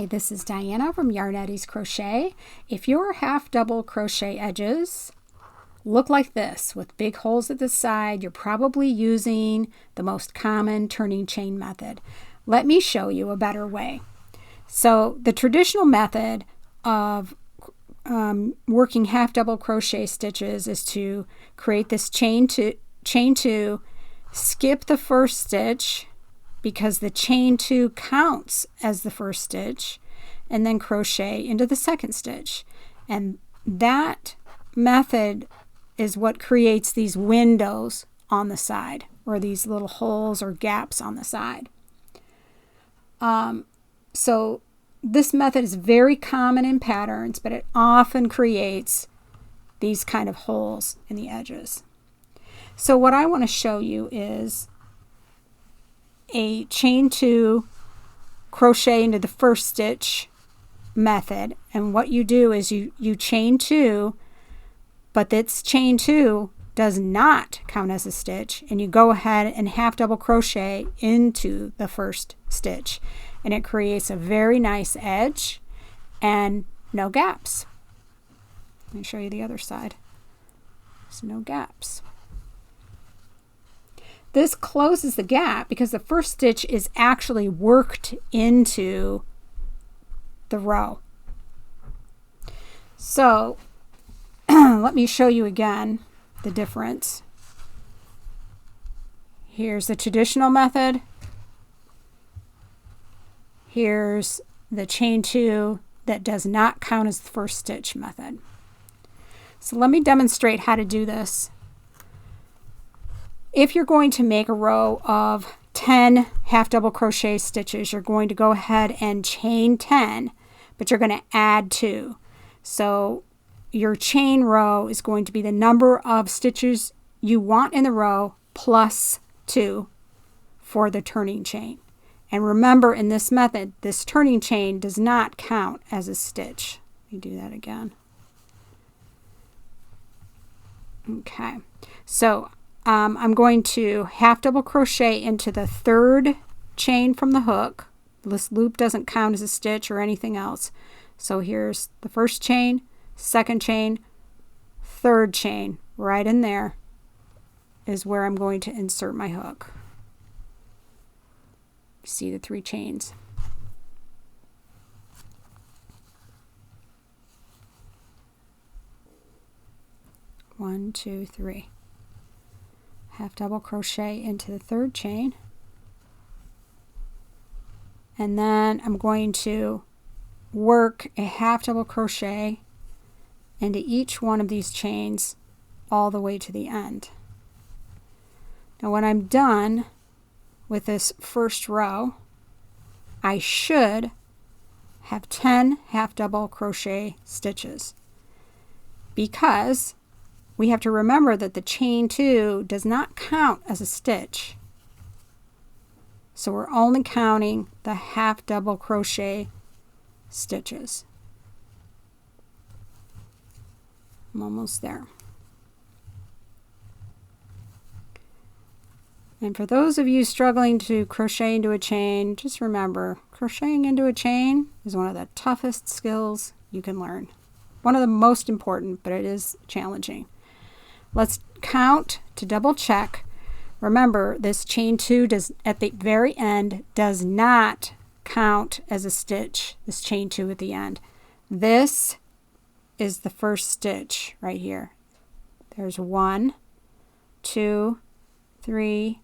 Hi, this is Diana from Yarnetti's Crochet. If your half double crochet edges look like this with big holes at the side, you're probably using the most common turning chain method. Let me show you a better way. So the traditional method of working half double crochet stitches is to create this chain two, skip the first stitch because the chain two counts as the first stitch, and then crochet into the second stitch. And that method is what creates these windows on the side, or these little holes or gaps on the side. So this method is very common in patterns, but it often creates these kind of holes in the edges. So what I want to show you is a chain two, crochet into the first stitch method. And what you do is you chain two, but this chain two does not count as a stitch, and you go ahead and half double crochet into the first stitch, and it creates a very nice edge and no gaps. Let me show you the other side. There's no gaps. This closes the gap because the first stitch is actually worked into the row. So let me show you again the difference. Here's the traditional method. Here's the chain two that does not count as the first stitch method. So let me demonstrate how to do this. If you're going to make a row of 10 half double crochet stitches, you're going to go ahead and chain 10, but you're going to add 2. So your chain row is going to be the number of stitches you want in the row plus 2 for the turning chain. And remember, in this method, this turning chain does not count as a stitch. Let me do that again. Okay, so I'm going to half double crochet into the third chain from the hook. This loop doesn't count as a stitch or anything else. So here's the first chain, second chain, third chain. Right in there is where I'm going to insert my hook. See the 3 chains. One, two, three. Half double crochet into the third chain, and then I'm going to work a half double crochet into each one of these chains all the way to the end. Now when I'm done with this first row, I should have 10 half double crochet stitches, because we have to remember that the chain two does not count as a stitch. So we're only counting the half double crochet stitches. I'm almost there. And for those of you struggling to crochet into a chain, just remember, crocheting into a chain is one of the toughest skills you can learn. One of the most important, but it is challenging. Let's count to double check. Remember, this chain two does, at the very end, does not count as a stitch, this chain two at the end. This is the first stitch right here. There's 1, 2, 3,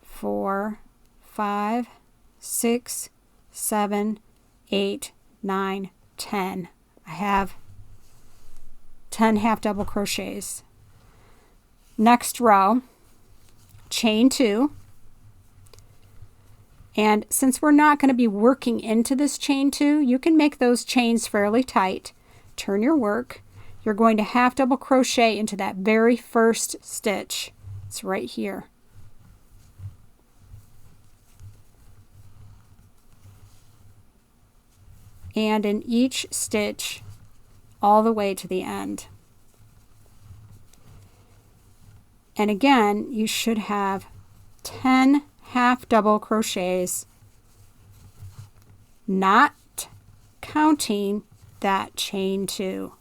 4, 5, 6, 7, 8, 9, 10. I have 10 half double crochets. Next row, chain 2, and since we're not going to be working into this chain 2, you can make those chains fairly tight. Turn your work. You're going to half double crochet into that very first stitch. It's right here. And in each stitch all the way to the end. And again, you should have 10 half double crochets not counting that chain 2.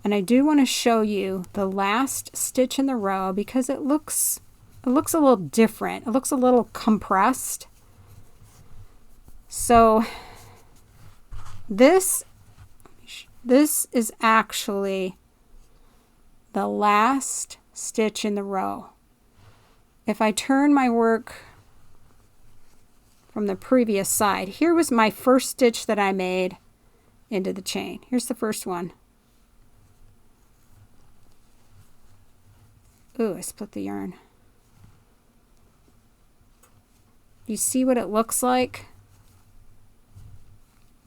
And I do want to show you the last stitch in the row because it looks a little different. It looks a little compressed. So this is actually the last stitch in the row. If I turn my work from the previous side, here was my first stitch that I made into the chain. Here's the first one. Ooh, I split the yarn. You see what it looks like?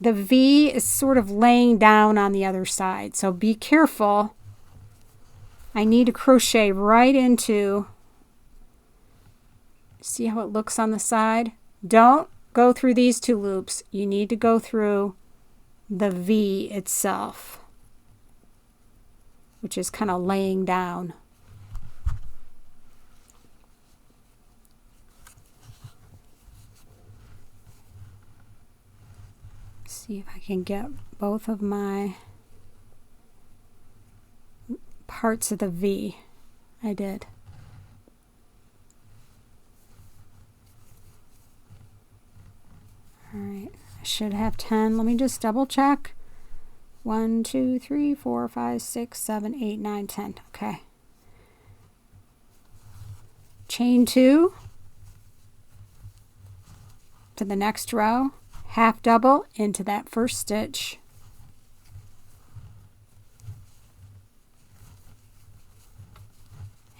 The V is sort of laying down on the other side, so be careful. I need to crochet right into, see how it looks on the side? Don't go through these 2 loops. You need to go through the V itself, which is kind of laying down. See if I can get both of my parts of the V. I did. All right, I should have 10. Let me just double check. 1, 2, 3, 4, 5, 6, 7, 8, 9, 10. Okay. Chain 2 to the next row. Half double into that first stitch.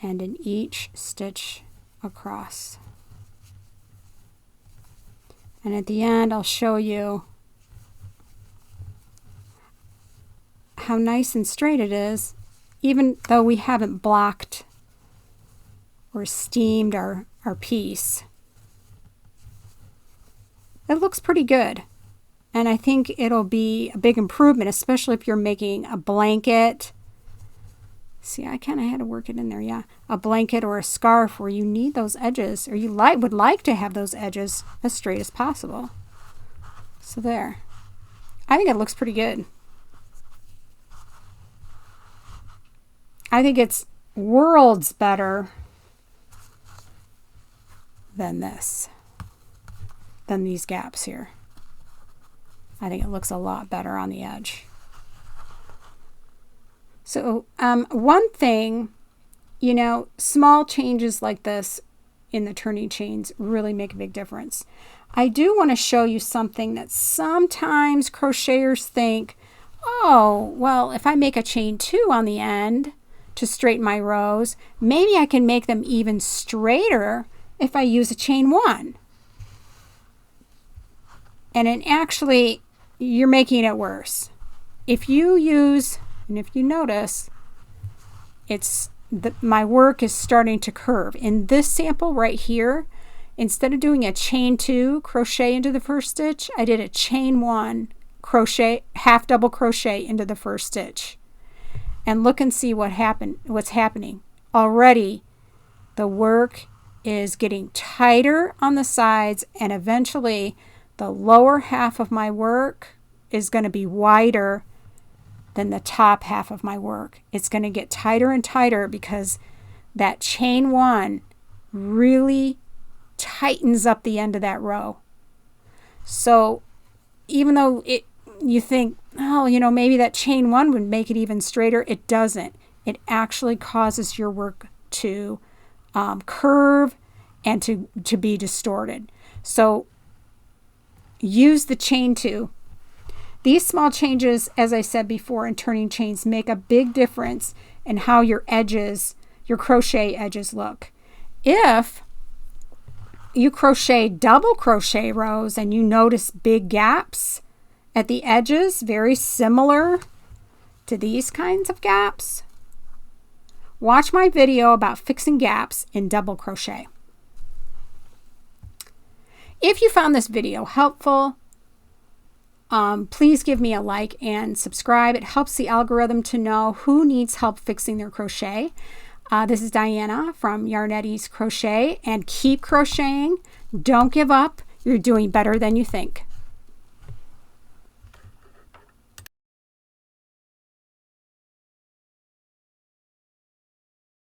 And in each stitch across. And at the end, I'll show you how nice and straight it is, even though we haven't blocked or steamed our piece. It looks pretty good, and I think it'll be a big improvement, especially if you're making a blanket. See, I kind of had to work it in there, yeah. A blanket or a scarf where you need those edges, or you would like to have those edges as straight as possible. So there. I think it looks pretty good. I think it's worlds better than this. Than these gaps here. I think it looks a lot better on the edge. So one thing, you know, small changes like this in the turning chains really make a big difference. I do want to show you something that sometimes crocheters think, oh, well, if I make a chain 2 on the end to straighten my rows, maybe I can make them even straighter if I use a chain 1. And then actually, you're making it worse. If you use, and if you notice, my work is starting to curve. In this sample right here, instead of doing a chain 2 crochet into the first stitch, I did a chain 1 crochet, half double crochet into the first stitch. And look and see what's happening. Already, the work is getting tighter on the sides, and eventually the lower half of my work is going to be wider than the top half of my work. It's going to get tighter and tighter because that chain 1 really tightens up the end of that row. So even though you think, oh, you know, maybe that chain 1 would make it even straighter, it doesn't. It actually causes your work to curve and to be distorted. So use the chain 2. These small changes, as I said before, in turning chains make a big difference in how your edges, your crochet edges look. If you crochet double crochet rows and you notice big gaps at the edges, very similar to these kinds of gaps, watch my video about fixing gaps in double crochet. If you found this video helpful, please give me a like and subscribe. It helps the algorithm to know who needs help fixing their crochet. This is Diana from Yarnetti's Crochet, and keep crocheting. Don't give up. You're doing better than you think.